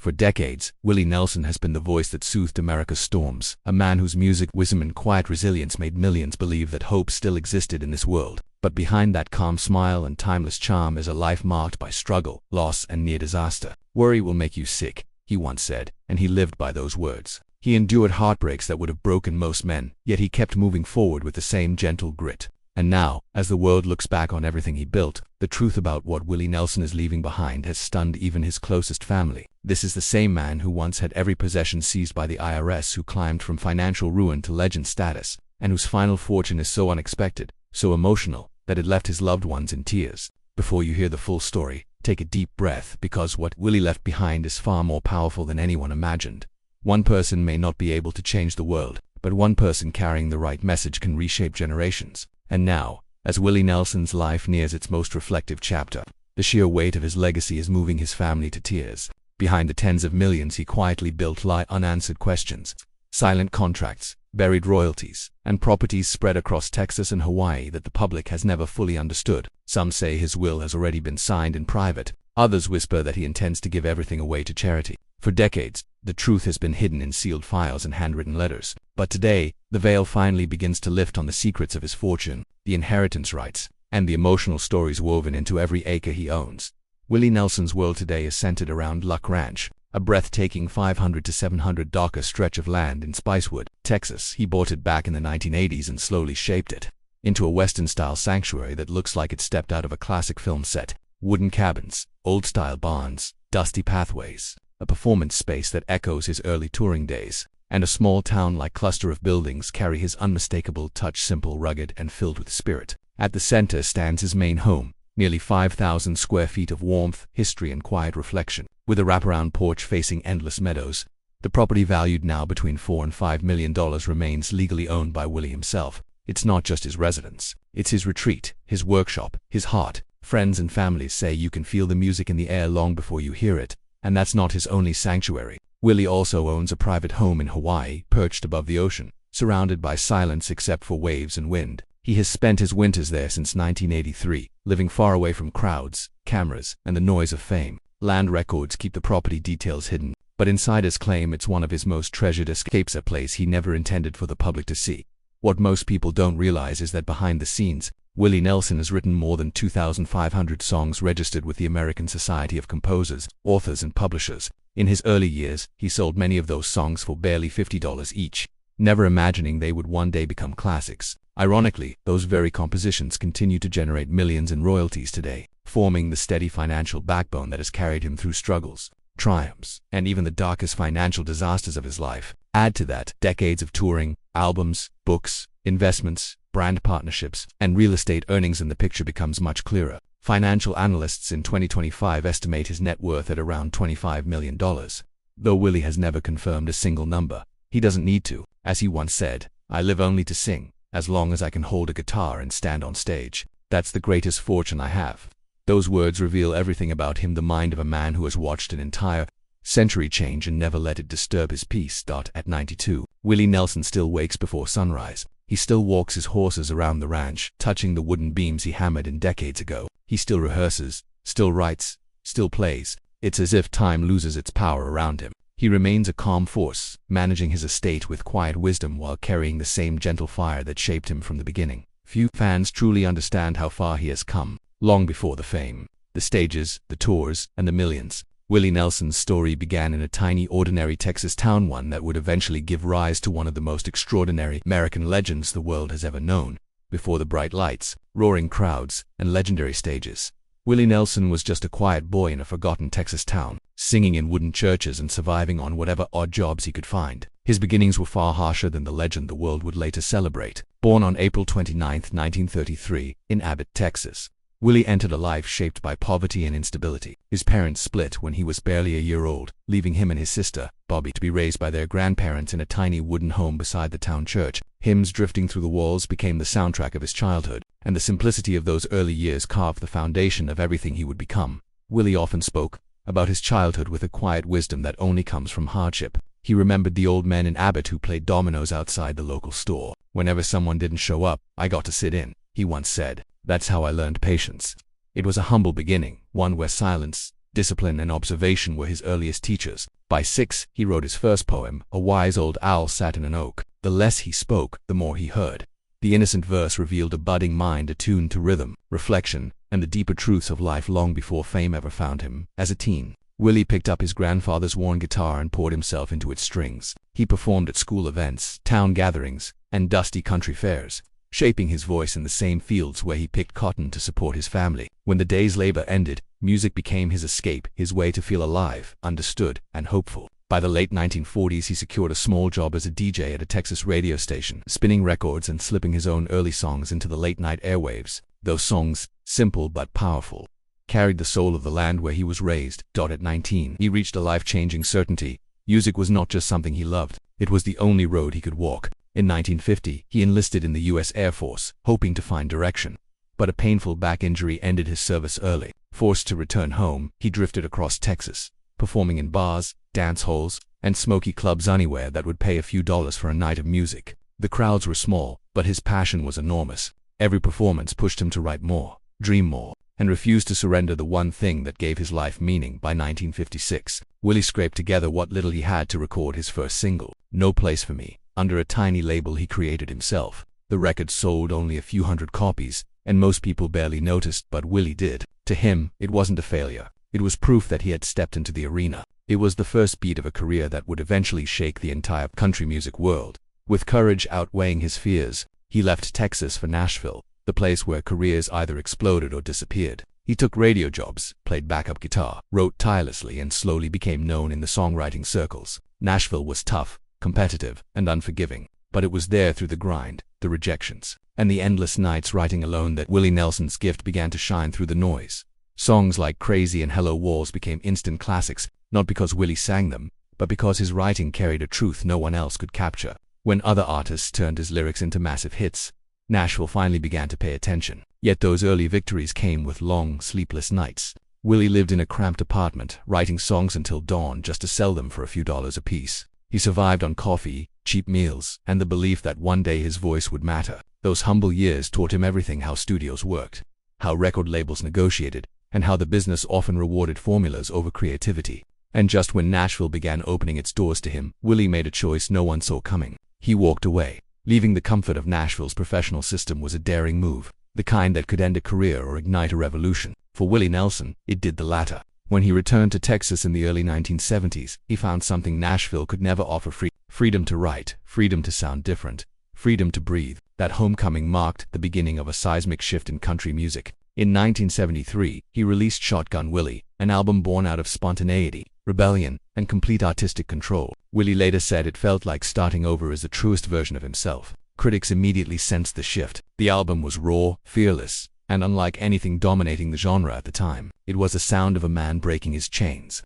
For decades, Willie Nelson has been the voice that soothed America's storms, a man whose music, wisdom, and quiet resilience made millions believe that hope still existed in this world. But behind that calm smile and timeless charm is a life marked by struggle, loss, and near disaster. "Worry will make you sick," he once said, and he lived by those words. He endured heartbreaks that would have broken most men, yet he kept moving forward with the same gentle grit. And now, as the world looks back on everything he built, the truth about what Willie Nelson is leaving behind has stunned even his closest family. This is the same man who once had every possession seized by the IRS, who climbed from financial ruin to legend status, and whose final fortune is so unexpected, so emotional, that it left his loved ones in tears. Before you hear the full story, take a deep breath, because what Willie left behind is far more powerful than anyone imagined. One person may not be able to change the world, but one person carrying the right message can reshape generations. And now, as Willie Nelson's life nears its most reflective chapter, the sheer weight of his legacy is moving his family to tears. Behind the tens of millions he quietly built lie unanswered questions, silent contracts, buried royalties, and properties spread across Texas and Hawaii that the public has never fully understood. Some say his will has already been signed in private. Others whisper that he intends to give everything away to charity. For decades, the truth has been hidden in sealed files and handwritten letters. But today, the veil finally begins to lift on the secrets of his fortune, the inheritance rights, and the emotional stories woven into every acre he owns. Willie Nelson's world today is centered around Luck Ranch, a breathtaking 500 to 700-acre stretch of land in Spicewood, Texas. He bought it back in the 1980s and slowly shaped it into a Western-style sanctuary that looks like it stepped out of a classic film set. Wooden cabins, old-style barns, dusty pathways, a performance space that echoes his early touring days, and a small town-like cluster of buildings carry his unmistakable touch, simple, rugged, and filled with spirit. At the center stands his main home, nearly 5,000 square feet of warmth, history, and quiet reflection, with a wraparound porch facing endless meadows. The property, valued now between $4 and $5 million, remains legally owned by Willie himself. It's not just his residence, it's his retreat, his workshop, his heart. Friends and families say you can feel the music in the air long before you hear it. And that's not his only sanctuary. Willie also owns a private home in Hawaii, perched above the ocean, surrounded by silence except for waves and wind. He has spent his winters there since 1983, living far away from crowds, cameras, and the noise of fame. Land records keep the property details hidden, but insiders claim it's one of his most treasured escapes, a place he never intended for the public to see. What most people don't realize is that behind the scenes, Willie Nelson has written more than 2,500 songs registered with the American Society of Composers, Authors, and Publishers. In his early years, he sold many of those songs for barely $50 each, never imagining they would one day become classics. Ironically, those very compositions continue to generate millions in royalties today, forming the steady financial backbone that has carried him through struggles, triumphs, and even the darkest financial disasters of his life. Add to that decades of touring, albums, books, investments, brand partnerships, and real estate earnings, and the picture becomes much clearer. Financial analysts in 2025 estimate his net worth at around $25 million. Though Willie has never confirmed a single number, he doesn't need to. As he once said, "I live only to sing. As long as I can hold a guitar and stand on stage, that's the greatest fortune I have." Those words reveal everything about him, the mind of a man who has watched an entire century change and never let it disturb his peace. At 92, Willie Nelson still wakes before sunrise. He still walks his horses around the ranch, touching the wooden beams he hammered in decades ago. He still rehearses, still writes, still plays. It's as if time loses its power around him. He remains a calm force, managing his estate with quiet wisdom while carrying the same gentle fire that shaped him from the beginning. Few fans truly understand how far he has come, long before the fame, the stages, the tours, and the millions. Willie Nelson's story began in a tiny, ordinary Texas town, one that would eventually give rise to one of the most extraordinary American legends the world has ever known. Before the bright lights, roaring crowds, and legendary stages, Willie Nelson was just a quiet boy in a forgotten Texas town, singing in wooden churches and surviving on whatever odd jobs he could find. His beginnings were far harsher than the legend the world would later celebrate. Born on April 29, 1933, in Abbott, Texas, Willie entered a life shaped by poverty and instability. His parents split when he was barely a year old, leaving him and his sister, Bobby, to be raised by their grandparents in a tiny wooden home beside the town church. Hymns drifting through the walls became the soundtrack of his childhood, and the simplicity of those early years carved the foundation of everything he would become. Willie often spoke about his childhood with a quiet wisdom that only comes from hardship. He remembered the old men in Abbott who played dominoes outside the local store. "Whenever someone didn't show up, I got to sit in," he once said. "That's how I learned patience." It was a humble beginning, one where silence, discipline, and observation were his earliest teachers. By 6, he wrote his first poem, A Wise Old Owl Sat in an Oak. The less he spoke, the more he heard. The innocent verse revealed a budding mind attuned to rhythm, reflection, and the deeper truths of life long before fame ever found him. As a teen, Willie picked up his grandfather's worn guitar and poured himself into its strings. He performed at school events, town gatherings, and dusty country fairs, shaping his voice in the same fields where he picked cotton to support his family. When the day's labor ended, music became his escape, his way to feel alive, understood, and hopeful. By the late 1940s, he secured a small job as a DJ at a Texas radio station, spinning records and slipping his own early songs into the late-night airwaves. Those songs, simple but powerful, carried the soul of the land where he was raised. At 19, he reached a life-changing certainty. Music was not just something he loved, it was the only road he could walk. In 1950, he enlisted in the U.S. Air Force, hoping to find direction. But a painful back injury ended his service early. Forced to return home, he drifted across Texas, performing in bars, dance halls, and smoky clubs anywhere that would pay a few dollars for a night of music. The crowds were small, but his passion was enormous. Every performance pushed him to write more, dream more, and refuse to surrender the one thing that gave his life meaning. By 1956, Willie scraped together what little he had to record his first single, No Place for Me, under a tiny label he created himself. The record sold only a few hundred copies, and most people barely noticed, but Willie did. To him, it wasn't a failure. It was proof that he had stepped into the arena. It was the first beat of a career that would eventually shake the entire country music world. With courage outweighing his fears, he left Texas for Nashville, the place where careers either exploded or disappeared. He took radio jobs, played backup guitar, wrote tirelessly, and slowly became known in the songwriting circles. Nashville was tough, competitive, and unforgiving, but it was there through the grind, the rejections, and the endless nights writing alone that Willie Nelson's gift began to shine through the noise. Songs like Crazy and Hello Walls became instant classics, not because Willie sang them, but because his writing carried a truth no one else could capture. When other artists turned his lyrics into massive hits, Nashville finally began to pay attention. Yet those early victories came with long, sleepless nights. Willie lived in a cramped apartment, writing songs until dawn just to sell them for a few dollars apiece. He survived on coffee, cheap meals, and the belief that one day his voice would matter. Those humble years taught him everything: how studios worked, how record labels negotiated, and how the business often rewarded formulas over creativity. And just when Nashville began opening its doors to him, Willie made a choice no one saw coming. He walked away. Leaving the comfort of Nashville's professional system was a daring move, the kind that could end a career or ignite a revolution. For Willie Nelson, it did the latter. When he returned to Texas in the early 1970s, he found something Nashville could never offer: freedom to write, freedom to sound different, freedom to breathe. That homecoming marked the beginning of a seismic shift in country music. In 1973, he released Shotgun Willie, an album born out of spontaneity, rebellion, and complete artistic control. Willie later said it felt like starting over as the truest version of himself. Critics immediately sensed the shift. The album was raw, fearless, and unlike anything dominating the genre at the time. It was the sound of a man breaking his chains.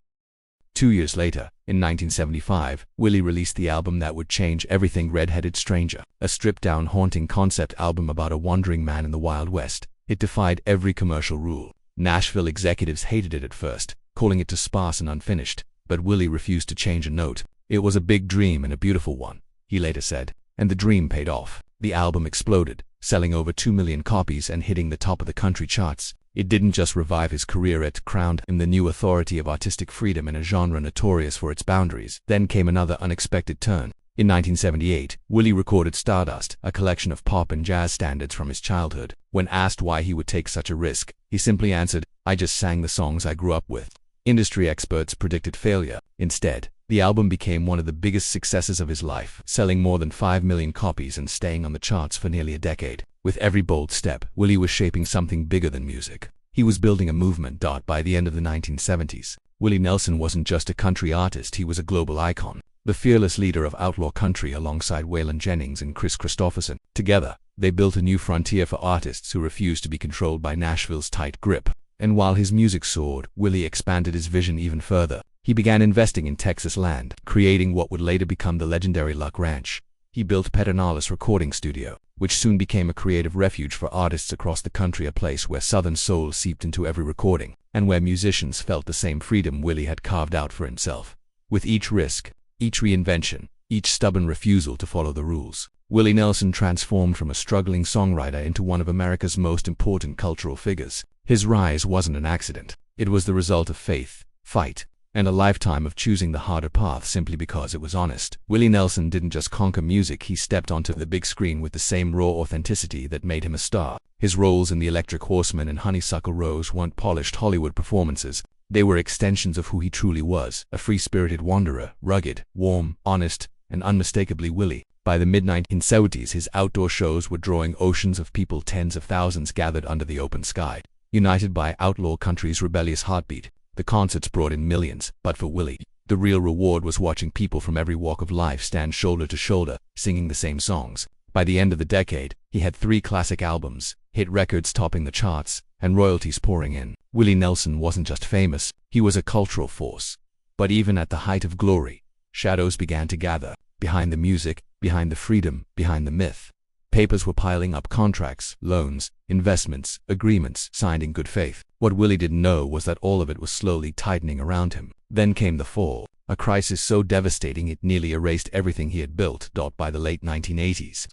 2 years later, in 1975, Willie released the album that would change everything, Red-Headed Stranger, a stripped-down, haunting concept album about a wandering man in the Wild West. It defied every commercial rule. Nashville executives hated it at first, calling it too sparse and unfinished, but Willie refused to change a note. It was a big dream and a beautiful one, he later said, and the dream paid off. The album exploded, selling over 2 million copies and hitting the top of the country charts. It didn't just revive his career, it crowned him the new authority of artistic freedom in a genre notorious for its boundaries. Then came another unexpected turn. In 1978, Willie recorded Stardust, a collection of pop and jazz standards from his childhood. When asked why he would take such a risk, he simply answered, "I just sang the songs I grew up with." Industry experts predicted failure. Instead, the album became one of the biggest successes of his life, selling more than 5 million copies and staying on the charts for nearly a decade. With every bold step, Willie was shaping something bigger than music. He was building a movement. By the end of the 1970s, Willie Nelson wasn't just a country artist, he was a global icon. The fearless leader of outlaw country alongside Waylon Jennings and Chris Christopherson. Together, they built a new frontier for artists who refused to be controlled by Nashville's tight grip. And while his music soared, Willie expanded his vision even further. He began investing in Texas land, creating what would later become the legendary Luck Ranch. He built Pedernales Recording Studio, which soon became a creative refuge for artists across the country, a place where Southern soul seeped into every recording, and where musicians felt the same freedom Willie had carved out for himself. With each risk, each reinvention, each stubborn refusal to follow the rules, Willie Nelson transformed from a struggling songwriter into one of America's most important cultural figures. His rise wasn't an accident. It was the result of faith, fight, and a lifetime of choosing the harder path simply because it was honest. Willie Nelson didn't just conquer music, he stepped onto the big screen with the same raw authenticity that made him a star. His roles in The Electric Horseman and Honeysuckle Rose weren't polished Hollywood performances. They were extensions of who he truly was, a free-spirited wanderer, rugged, warm, honest, and unmistakably Willie. By the mid-1970s, his outdoor shows were drawing oceans of people, tens of thousands gathered under the open sky. United by outlaw country's rebellious heartbeat, the concerts brought in millions. But for Willie, the real reward was watching people from every walk of life stand shoulder to shoulder, singing the same songs. By the end of the decade, he had 3 classic albums, hit records topping the charts, and royalties pouring in. Willie Nelson wasn't just famous, he was a cultural force. But even at the height of glory, shadows began to gather. Behind the music, behind the freedom, behind the myth. Papers were piling up, contracts, loans, investments, agreements signed in good faith. What Willie didn't know was that all of it was slowly tightening around him. Then came the fall, a crisis so devastating it nearly erased everything he had built. By the late 1980s,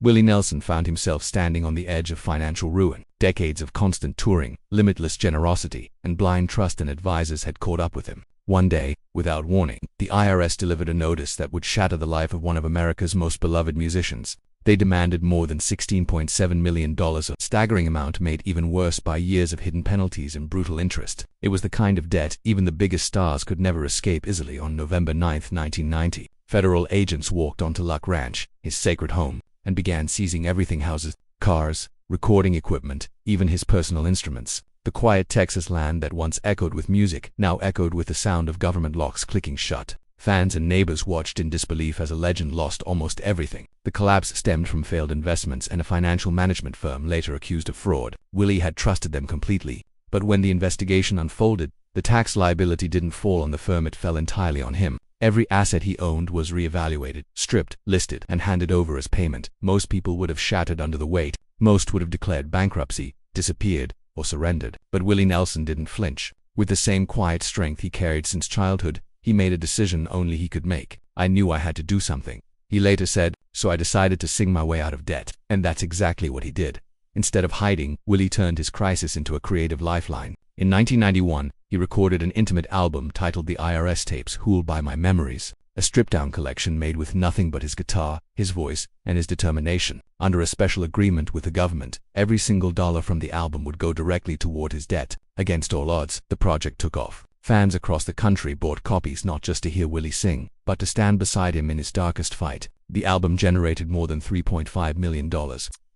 Willie Nelson found himself standing on the edge of financial ruin. Decades of constant touring, limitless generosity, and blind trust in advisors had caught up with him. One day, without warning, the IRS delivered a notice that would shatter the life of one of America's most beloved musicians. They demanded more than $16.7 million, a staggering amount made even worse by years of hidden penalties and brutal interest. It was the kind of debt even the biggest stars could never escape easily. On November 9, 1990, federal agents walked onto Luck Ranch, his sacred home, and began seizing everything: houses, cars, recording equipment, even his personal instruments. The quiet Texas land that once echoed with music now echoed with the sound of government locks clicking shut. Fans and neighbors watched in disbelief as a legend lost almost everything. The collapse stemmed from failed investments and a financial management firm later accused of fraud. Willie had trusted them completely, but when the investigation unfolded, the tax liability didn't fall on the firm, it fell entirely on him. Every asset he owned was reevaluated, stripped, listed, and handed over as payment. Most people would have shattered under the weight. Most would have declared bankruptcy, disappeared, or surrendered. But Willie Nelson didn't flinch. With the same quiet strength he carried since childhood, he made a decision only he could make. "I knew I had to do something," he later said, "so I decided to sing my way out of debt." And that's exactly what he did. Instead of hiding, Willie turned his crisis into a creative lifeline. In 1991, he recorded an intimate album titled The IRS Tapes, Fooled by My Memories, a stripped-down collection made with nothing but his guitar, his voice, and his determination. Under a special agreement with the government, every single dollar from the album would go directly toward his debt. Against all odds, the project took off. Fans across the country bought copies not just to hear Willie sing, but to stand beside him in his darkest fight. The album generated more than $3.5 million,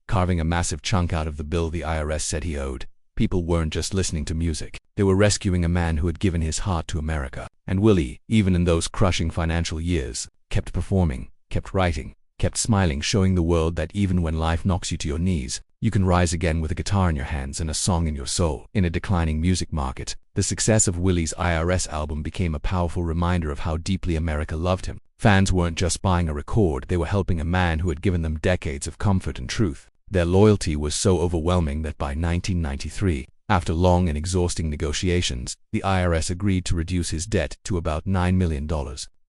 carving a massive chunk out of the bill the IRS said he owed. People weren't just listening to music, they were rescuing a man who had given his heart to America. And Willie, even in those crushing financial years, kept performing, kept writing, kept smiling, showing the world that even when life knocks you to your knees, you can rise again with a guitar in your hands and a song in your soul. In a declining music market, the success of Willie's IRS album became a powerful reminder of how deeply America loved him. Fans weren't just buying a record, they were helping a man who had given them decades of comfort and truth. Their loyalty was so overwhelming that by 1993, after long and exhausting negotiations, the IRS agreed to reduce his debt to about $9 million.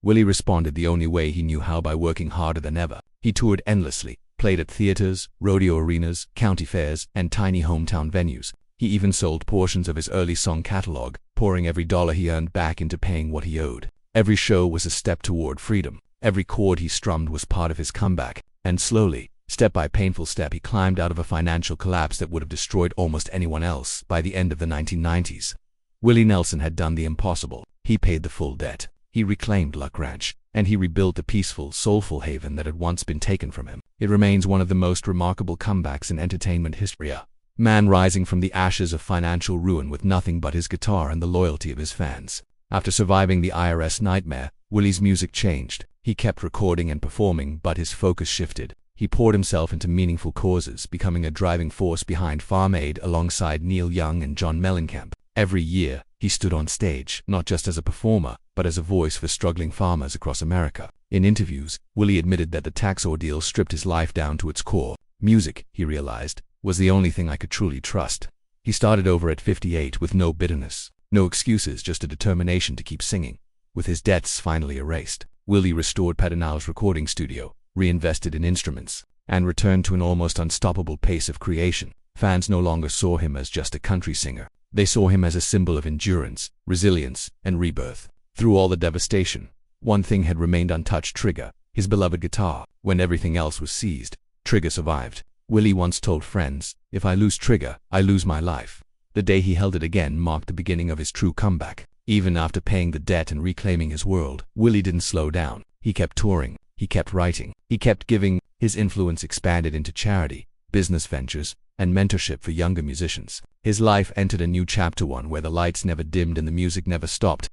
Willie responded the only way he knew how: by working harder than ever. He toured endlessly, played at theaters, rodeo arenas, county fairs, and tiny hometown venues. He even sold portions of his early song catalog, pouring every dollar he earned back into paying what he owed. Every show was a step toward freedom. Every chord he strummed was part of his comeback. And slowly, step by painful step, he climbed out of a financial collapse that would have destroyed almost anyone else. By the end of the 1990s, Willie Nelson had done the impossible. He paid the full debt. He reclaimed Luck Ranch, and he rebuilt the peaceful, soulful haven that had once been taken from him. It remains one of the most remarkable comebacks in entertainment history. A man rising from the ashes of financial ruin with nothing but his guitar and the loyalty of his fans. After surviving the IRS nightmare, Willie's music changed. He kept recording and performing, but his focus shifted. He poured himself into meaningful causes, becoming a driving force behind Farm Aid alongside Neil Young and John Mellencamp. Every year, he stood on stage, not just as a performer, but as a voice for struggling farmers across America. In interviews, Willie admitted that the tax ordeal stripped his life down to its core. Music, he realized, was the only thing I could truly trust. He started over at 58 with no bitterness, no excuses, just a determination to keep singing. With his debts finally erased, Willie restored Pedernal's recording studio, reinvested in instruments, and returned to an almost unstoppable pace of creation. Fans no longer saw him as just a country singer. They saw him as a symbol of endurance, resilience, and rebirth. Through all the devastation, one thing had remained untouched: Trigger, his beloved guitar. When everything else was seized, Trigger survived. Willie once told friends, "If I lose Trigger, I lose my life." The day he held it again marked the beginning of his true comeback. Even after paying the debt and reclaiming his world, Willie didn't slow down. He kept touring, he kept writing, he kept giving. His influence expanded into charity, business ventures, and mentorship for younger musicians. His life entered a new chapter, one where the lights never dimmed and the music never stopped.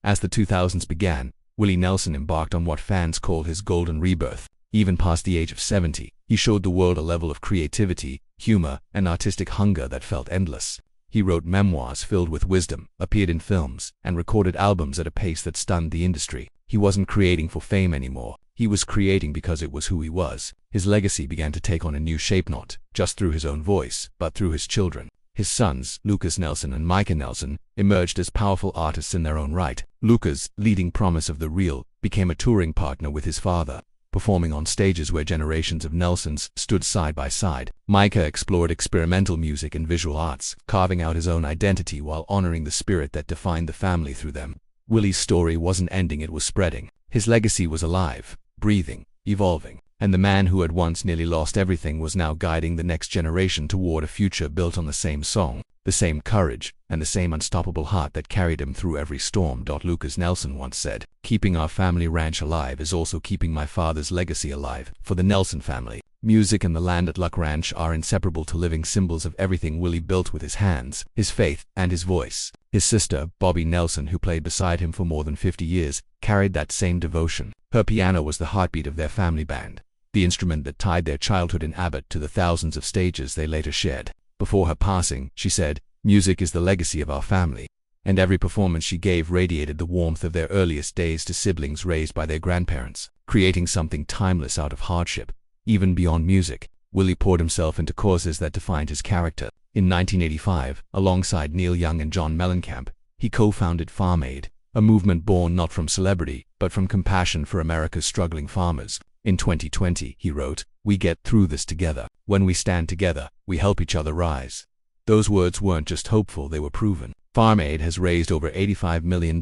As the 2000s began, Willie Nelson embarked on what fans called his golden rebirth. Even past the age of 70, he showed the world a level of creativity, humor, and artistic hunger that felt endless. He wrote memoirs filled with wisdom, appeared in films, and recorded albums at a pace that stunned the industry. He wasn't creating for fame anymore. He was creating because it was who he was. His legacy began to take on a new shape, not just through his own voice, but through his children. His sons, Lucas Nelson and Micah Nelson, emerged as powerful artists in their own right. Lucas, leading promise of the real, became a touring partner with his father, performing on stages where generations of Nelsons stood side by side. Micah explored experimental music and visual arts, carving out his own identity while honoring the spirit that defined the family through them. Willie's story wasn't ending, it was spreading. His legacy was alive, breathing, evolving, and the man who had once nearly lost everything was now guiding the next generation toward a future built on the same song, the same courage, and the same unstoppable heart that carried him through every storm. Lucas Nelson once said, "Keeping our family ranch alive is also keeping my father's legacy alive." For the Nelson family, music and the land at Luck Ranch are inseparable to living symbols of everything Willie built with his hands, his faith, and his voice. His sister, Bobby Nelson, who played beside him for more than 50 years, carried that same devotion. Her piano was the heartbeat of their family band, the instrument that tied their childhood in Abbott to the thousands of stages they later shared. Before her passing, she said, "Music is the legacy of our family," and every performance she gave radiated the warmth of their earliest days to siblings raised by their grandparents, creating something timeless out of hardship. Even beyond music, Willie poured himself into causes that defined his character. In 1985, alongside Neil Young and John Mellencamp, he co-founded Farm Aid, a movement born not from celebrity, but from compassion for America's struggling farmers. In 2020, he wrote, "We get through this together. When we stand together, we help each other rise." Those words weren't just hopeful, they were proven. Farm Aid has raised over $85 million,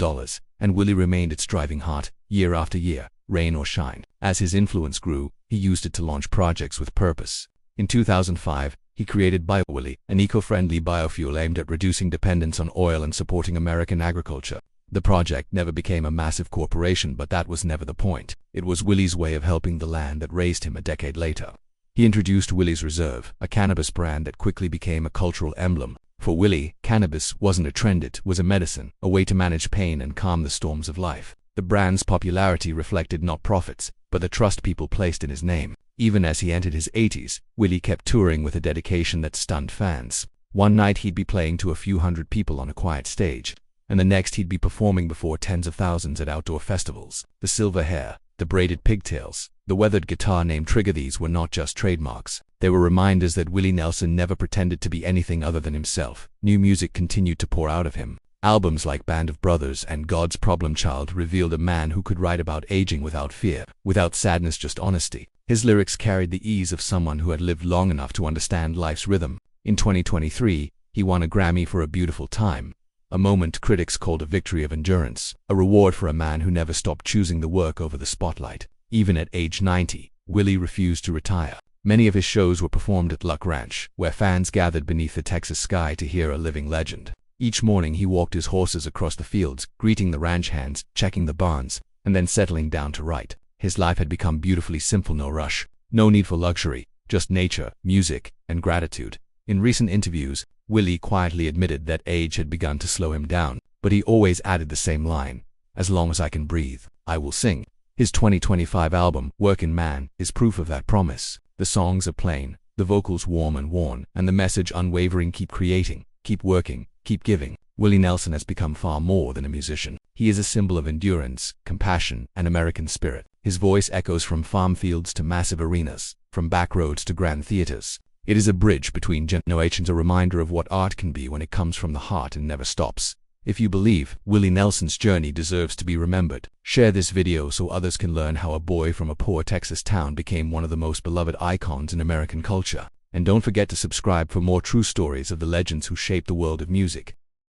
and Willie remained its driving heart, year after year, rain or shine. As his influence grew, he used it to launch projects with purpose. In 2005, he created BioWillie, an eco-friendly biofuel aimed at reducing dependence on oil and supporting American agriculture. The project never became a massive corporation, but that was never the point. It was Willie's way of helping the land that raised him a decade later. He introduced Willie's Reserve, a cannabis brand that quickly became a cultural emblem. For Willie, cannabis wasn't a trend, it was a medicine, a way to manage pain and calm the storms of life. The brand's popularity reflected not profits, but the trust people placed in his name. Even as he entered his 80s, Willie kept touring with a dedication that stunned fans. One night he'd be playing to a few hundred people on a quiet stage, and the next he'd be performing before tens of thousands at outdoor festivals. The silver hair, the braided pigtails, the weathered guitar named Trigger, these were not just trademarks. They were reminders that Willie Nelson never pretended to be anything other than himself. New music continued to pour out of him. Albums like Band of Brothers and God's Problem Child revealed a man who could write about aging without fear, without sadness, just honesty. His lyrics carried the ease of someone who had lived long enough to understand life's rhythm. In 2023, he won a Grammy for A Beautiful Time, a moment critics called a victory of endurance, a reward for a man who never stopped choosing the work over the spotlight. Even at age 90, Willie refused to retire. Many of his shows were performed at Luck Ranch, where fans gathered beneath the Texas sky to hear a living legend. Each morning he walked his horses across the fields, greeting the ranch hands, checking the barns, and then settling down to write. His life had become beautifully simple, no rush, no need for luxury, just nature, music, and gratitude. In recent interviews, Willie quietly admitted that age had begun to slow him down, but he always added the same line, "As long as I can breathe, I will sing." His 2025 album, Workin' Man, is proof of that promise. The songs are plain, the vocals warm and worn, and the message unwavering: keep creating, keep working, keep giving. Willie Nelson has become far more than a musician. He is a symbol of endurance, compassion, and American spirit. His voice echoes from farm fields to massive arenas, from back roads to grand theaters. It is a bridge between generations, a reminder of what art can be when it comes from the heart and never stops. If you believe Willie Nelson's journey deserves to be remembered, share this video so others can learn how a boy from a poor Texas town became one of the most beloved icons in American culture. And don't forget to subscribe for more true stories of the legends who shaped the world of music.